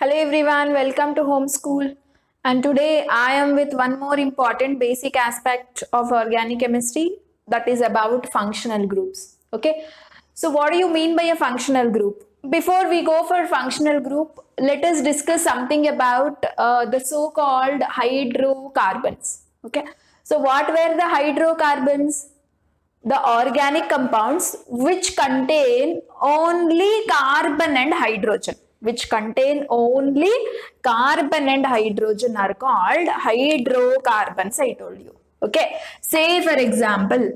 Hello everyone, welcome to Homeschool. And today I am with one more important basic aspect of organic chemistry, that is about functional groups. Okay, so what do you mean by a functional group? Before we go for functional group, let us discuss something about the so-called hydrocarbons. Okay, so what were the hydrocarbons? The organic compounds which contain only carbon and hydrogen, are called hydrocarbons. I told you. Okay, say for example,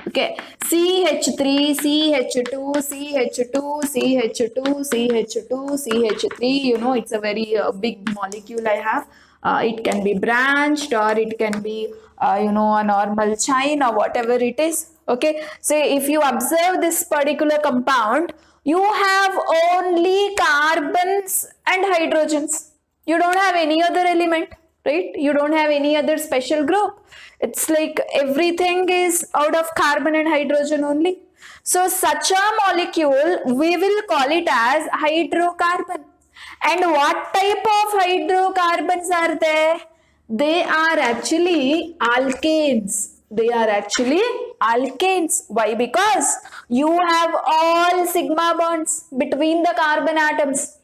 okay, CH3, CH2, CH2, CH2, CH2, CH3. You know, it's a very big molecule I have. It can be branched or it can be a normal chain or whatever it is. Okay, say if you observe this particular compound, you have only carbons and hydrogens. You don't have any other element, right? You don't have any other special group. It's like everything is out of carbon and hydrogen only. So such a molecule, we will call it as hydrocarbon. And what type of hydrocarbons are there? They are actually alkanes. Why? Because you have all sigma bonds between the carbon atoms.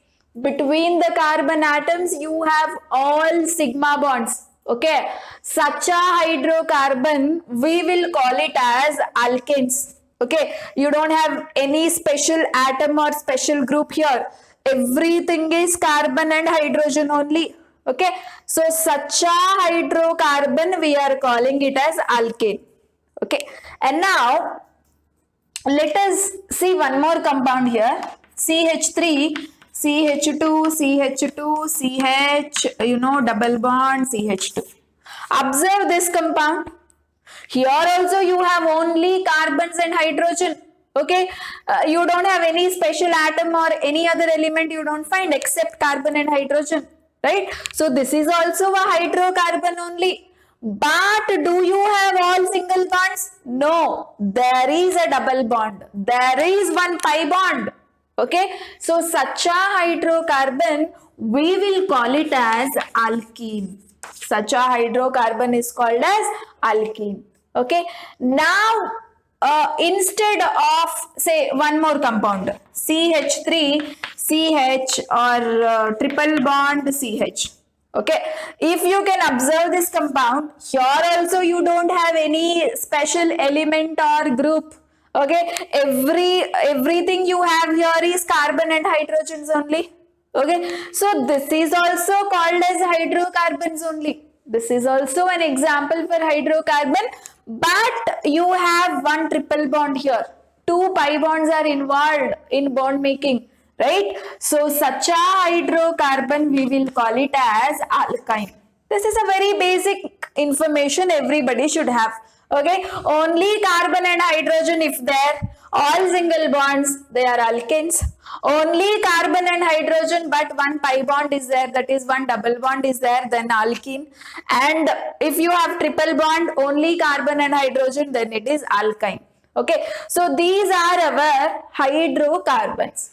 You have all sigma bonds. Okay, such a hydrocarbon, we will call it as alkanes. Okay, you don't have any special atom or special group here. Everything is carbon and hydrogen only. Okay, so such a hydrocarbon, we are calling it as alkane. Okay, and now let us see one more compound here. CH3, CH2, CH2, CH, double bond, CH2. Observe this compound. Here also you have only carbons and hydrogen. Okay, you don't have any special atom or any other element you don't find except carbon and hydrogen, right? So this is also a hydrocarbon only. But do you have all single bonds? No, there is a double bond. There is one pi bond. Okay, so such a hydrocarbon, we will call it as alkene. Such a hydrocarbon is called as alkene. Okay, now instead of say one more compound, CH3, CH or triple bond CH. Okay, if you can observe this compound, here also you don't have any special element or group. Okay, everything you have here is carbon and hydrogens only. Okay, so this is also called as hydrocarbons only. This is also an example for hydrocarbon, but you have one triple bond here. Two pi bonds are involved in bond making, right? So such a hydrocarbon, we will call it as alkyne. This is a very basic information everybody should have. Okay, only carbon and hydrogen if there, all single bonds, they are alkanes. Only carbon and hydrogen, but one pi bond is there, that is one double bond is there, then alkene. And if you have triple bond, only carbon and hydrogen, then it is alkyne. Okay, so these are our hydrocarbons.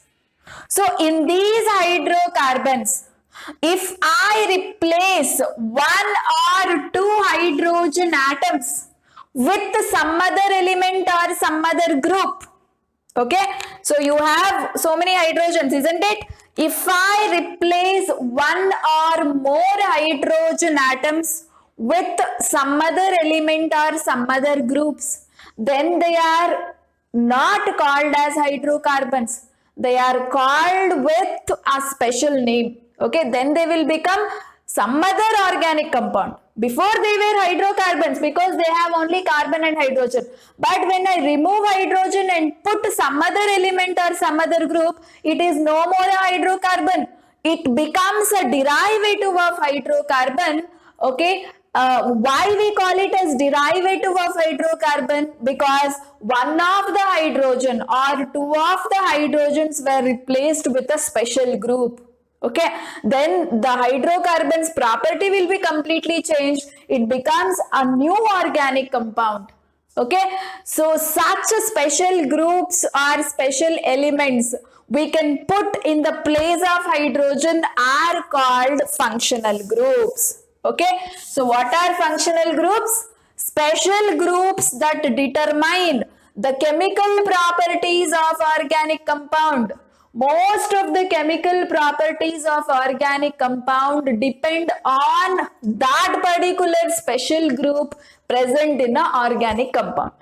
So in these hydrocarbons, if I replace one or two hydrogen atoms with some other element or some other group, okay, so you have so many hydrogens, isn't it? If I replace one or more hydrogen atoms with some other element or some other groups, then they are not called as hydrocarbons. They are called with a special name. Okay, then they will become some other organic compound. Before they were hydrocarbons because they have only carbon and hydrogen. But when I remove hydrogen and put some other element or some other group, it is no more a hydrocarbon. It becomes a derivative of hydrocarbon. Okay, why we call it as derivative of hydrocarbon? Because one of the hydrogen or two of the hydrogens were replaced with a special group. Okay, then the hydrocarbon's property will be completely changed. It becomes a new organic compound. Okay, so such special groups or special elements we can put in the place of hydrogen are called functional groups. Okay, so what are functional groups? Special groups that determine the chemical properties of organic compound. Most of the chemical properties of organic compound depend on that particular special group present in an organic compound.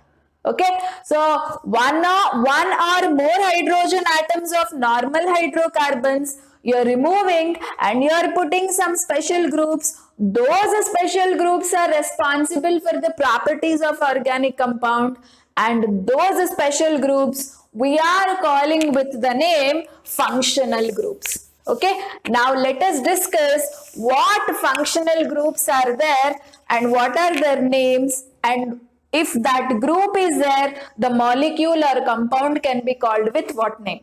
Okay, so one or more hydrogen atoms of normal hydrocarbons you're removing and you're putting some special groups. Those special groups are responsible for the properties of organic compound, and those special groups we are calling with the name functional groups. Okay, now let us discuss what functional groups are there and what are their names, and if that group is there, the molecule or compound can be called with what name.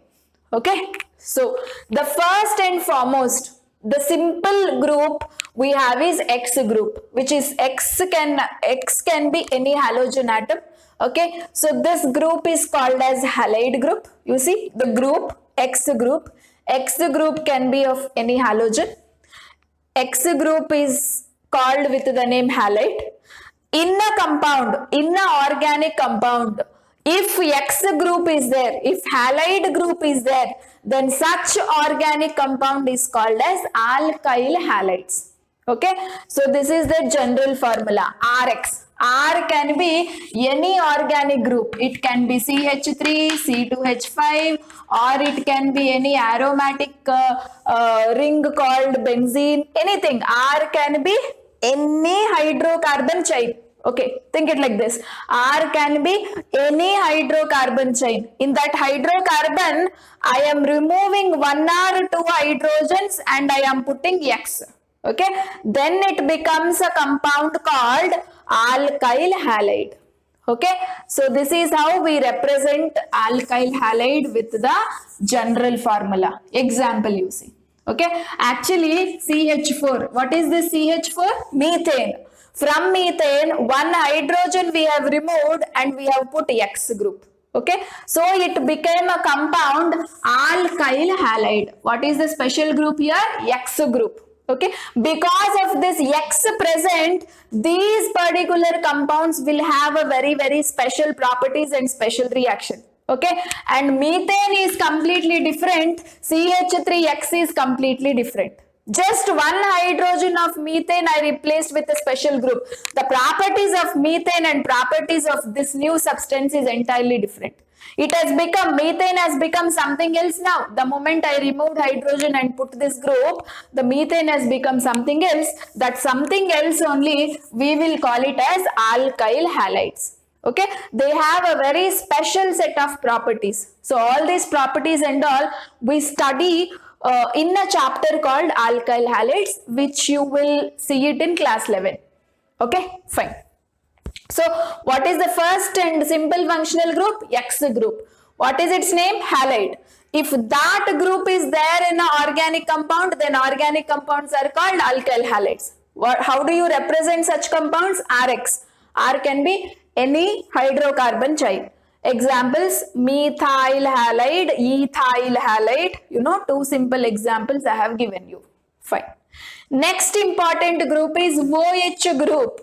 Okay, so the first and foremost, the simple group we have is X group, which is X can be any halogen atom. Okay, so this group is called as halide group. You see the group X group. X group can be of any halogen. X group is called with the name halide. In a compound, in an organic compound, if X group is there, if halide group is there, then such organic compound is called as alkyl halides. Okay, so this is the general formula, Rx. R can be any organic group. It can be CH3, C2H5, or it can be any aromatic ring called benzene, anything. R can be any hydrocarbon chain. Okay, think it like this. R can be any hydrocarbon chain. In that hydrocarbon, I am removing one or two hydrogens and I am putting X. Okay, then it becomes a compound called alkyl halide. Okay, so this is how we represent alkyl halide with the general formula. Example you see. Okay, actually CH4. What is this CH4? Methane. From methane, one hydrogen we have removed and we have put X group. Okay, so it became a compound alkyl halide. What is the special group here? X group. Okay, because of this X present, these particular compounds will have a very special properties and special reaction. Okay, and methane is completely different. CH3X is completely different. Just one hydrogen of methane I replaced with a special group. The properties of methane and properties of this new substance is entirely different. It has become, methane has become something else now. The moment I removed hydrogen and put this group, the methane has become something else. That something else only we will call it as alkyl halides. Okay, they have a very special set of properties. So all these properties and all we study in a chapter called alkyl halides, which you will see it in class 11. Okay, fine. So what is the first and simple functional group? X group. What is its name? Halide. If that group is there in an organic compound, then organic compounds are called alkyl halides. How do you represent such compounds? Rx. R can be any hydrocarbon chain. Examples: methyl halide, ethyl halide. You know, two simple examples I have given you. Fine. Next important group is OH group.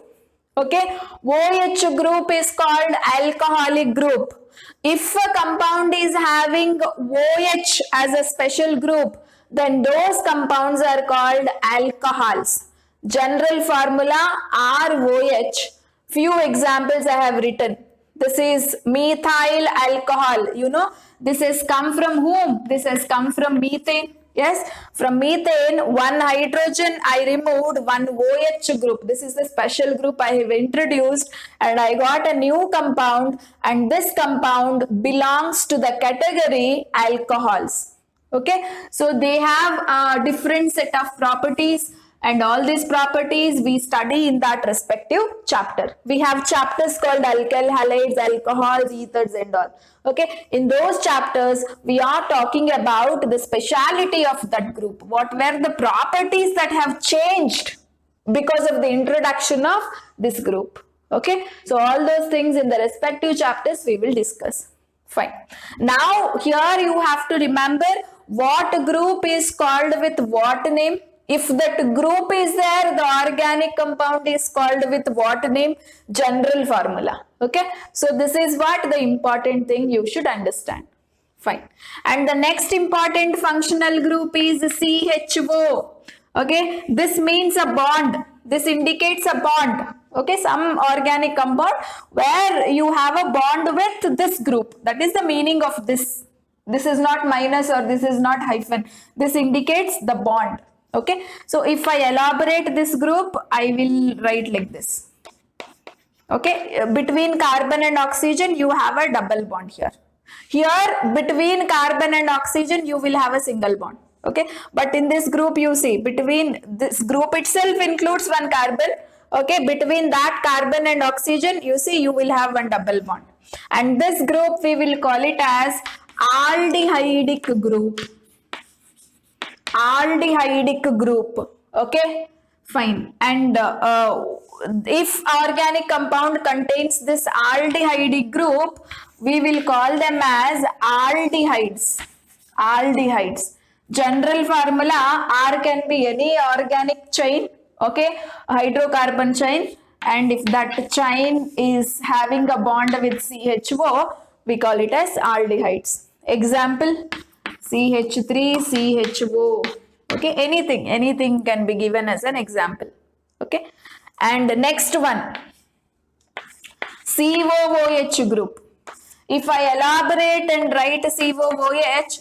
Okay, OH group is called alcoholic group. If a compound is having OH as a special group, then those compounds are called alcohols. General formula ROH. Few examples I have written. This is methyl alcohol. You know, this has come from whom? This has come from methane. Yes, from methane, one hydrogen I removed, one OH group. This is the special group I have introduced, and I got a new compound, and this compound belongs to the category alcohols. Okay, so they have a different set of properties, and all these properties we study in that respective chapter. We have chapters called alkyl halides, alcohols, ethers and all. Okay, in those chapters we are talking about the speciality of that group. What were the properties that have changed because of the introduction of this group. Okay, so all those things in the respective chapters we will discuss. Fine. Now here you have to remember what group is called with what name. If that group is there, the organic compound is called with what name? General formula. Okay. So this is what the important thing you should understand. Fine. And the next important functional group is CHO. Okay. This means a bond. This indicates a bond. Okay. Some organic compound where you have a bond with this group. That is the meaning of this. This is not minus or this is not hyphen. This indicates the bond. Okay. So if I elaborate this group, I will write like this. Okay. Between carbon and oxygen, you have a double bond here. Here, between carbon and oxygen, you will have a single bond. Okay. But in this group, you see, between this group itself includes one carbon. Okay. Between that carbon and oxygen, you see, you will have one double bond. And this group, we will call it as aldehydic group. Aldehydic group. Okay. Fine. And if organic compound contains this aldehydic group, we will call them as aldehydes. Aldehydes. General formula, R can be any organic chain, okay, hydrocarbon chain, and if that chain is having a bond with CHO, we call it as aldehydes. Example, CH3, CHO. Okay, anything can be given as an example. Okay, and next one, COOH group. If I elaborate and write COOH,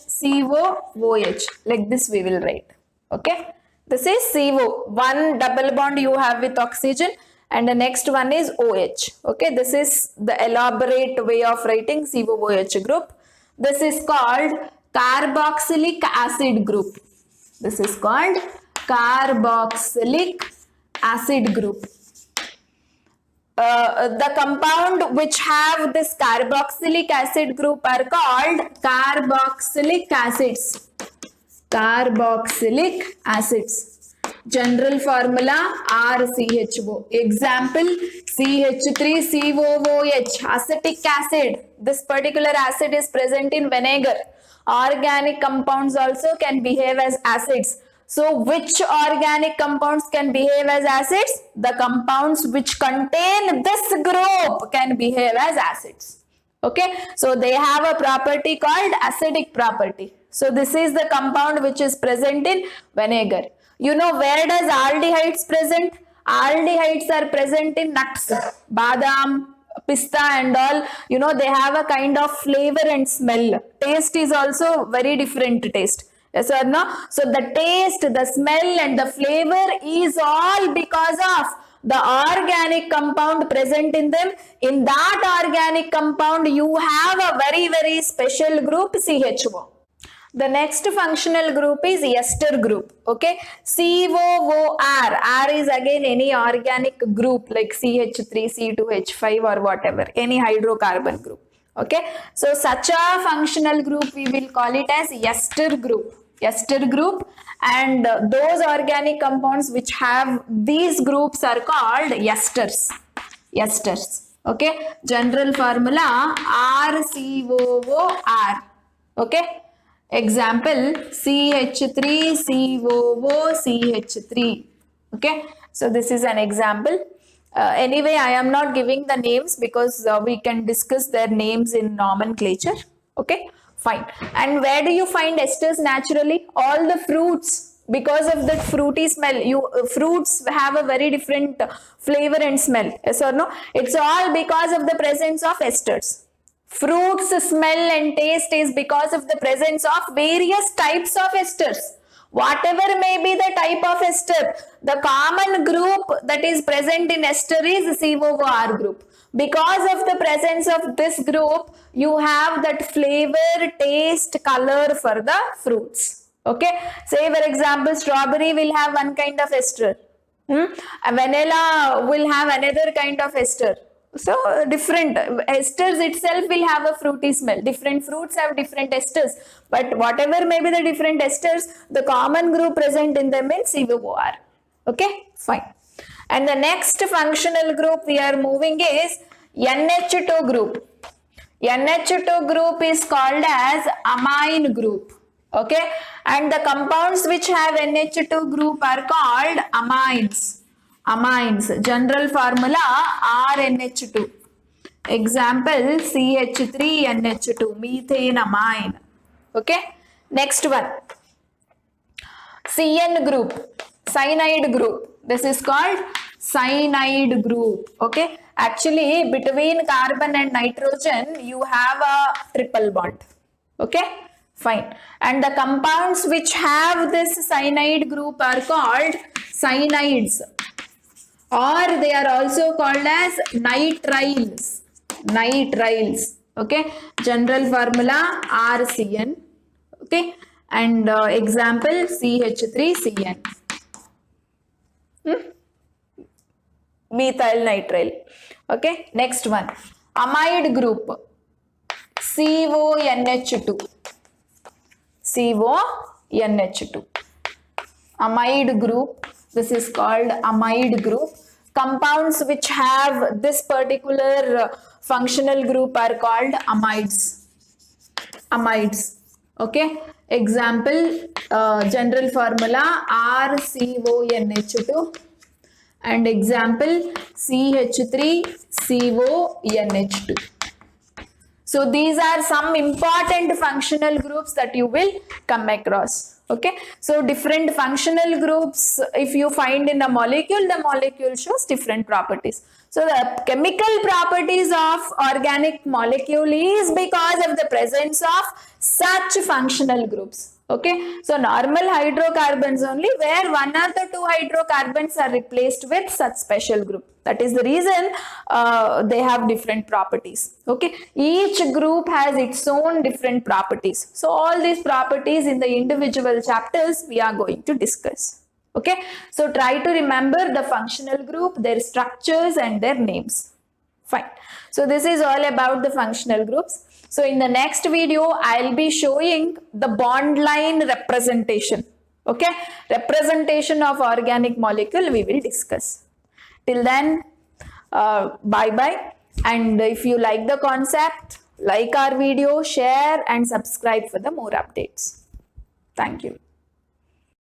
like this we will write. Okay, this is CO. One double bond you have with oxygen, and the next one is OH. Okay, this is the elaborate way of writing COOH group. This is called carboxylic acid group. This is called carboxylic acid group. The compound which have this carboxylic acid group are called carboxylic acids. Carboxylic acids. General formula RCHO. Example, CH3COOH, acetic acid. This particular acid is present in vinegar. Organic compounds also can behave as acids. So which organic compounds can behave as acids? The compounds which contain this group can behave as acids. Okay, so they have a property called acidic property. So this is the compound which is present in vinegar. You know where does aldehydes present? Aldehydes are present in nuts, badam, pista and all. You know, they have a kind of flavor and smell. Taste is also very different taste. Yes or no? So the taste, the smell and the flavor is all because of the organic compound present in them. In that organic compound, you have a very special group, CHO. The next functional group is ester group. Okay, COOR. R is again any organic group like CH3, C2H5 or whatever, any hydrocarbon group. Okay, so such a functional group we will call it as ester group. Ester group, and those organic compounds which have these groups are called esters. Esters. Okay, general formula RCOOR. Okay. Example, CH3COOCH3. Okay, so this is an example. Anyway, I am not giving the names because we can discuss their names in nomenclature. Okay, fine. And where do you find esters naturally? All the fruits, because of that fruity smell. Fruits have a very different flavor and smell. Yes or no? It's all because of the presence of esters. Fruits smell and taste is because of the presence of various types of esters. Whatever may be the type of ester, the common group that is present in ester is COOR group. Because of the presence of this group, you have that flavor, taste, color for the fruits. Okay. Say for example, strawberry will have one kind of ester. A vanilla will have another kind of ester. So different esters itself will have a fruity smell. Different fruits have different esters, but whatever may be the different esters, the common group present in them is COOR. Okay, fine. And the next functional group we are moving is NH2 group. NH2 group is called as amine group. Okay, and the compounds which have NH2 group are called amines. Amines. General formula RNH2. Example CH3NH2, methane amine. Okay, next one. CN group, cyanide group. This is called cyanide group. Okay, actually between carbon and nitrogen you have a triple bond. Okay, fine. And the compounds which have this cyanide group are called cyanides, or they are also called as nitriles. Nitriles. Okay, general formula RCN. Okay, and example CH3CN. Methyl nitrile. Okay, next one. Amide group. CONH2. CONH2. Amide group. This is called amide group. Compounds which have this particular functional group are called amides. Amides. Okay. Example, general formula RCONH2 and example CH3CONH2. So these are some important functional groups that you will come across. Okay, so different functional groups, if you find in a molecule, the molecule shows different properties. So the chemical properties of organic molecule is because of the presence of such functional groups. Okay, so normal hydrocarbons only, where one or the two hydrocarbons are replaced with such special group. That is the reason they have different properties. Okay, each group has its own different properties. So all these properties in the individual chapters we are going to discuss. Okay, so try to remember the functional group, their structures and their names. Fine. So this is all about the functional groups. So in the next video, I'll be showing the bond line representation. Okay, representation of organic molecule we will discuss. Till then, bye-bye. And if you like the concept, like our video, share and subscribe for the more updates. Thank you.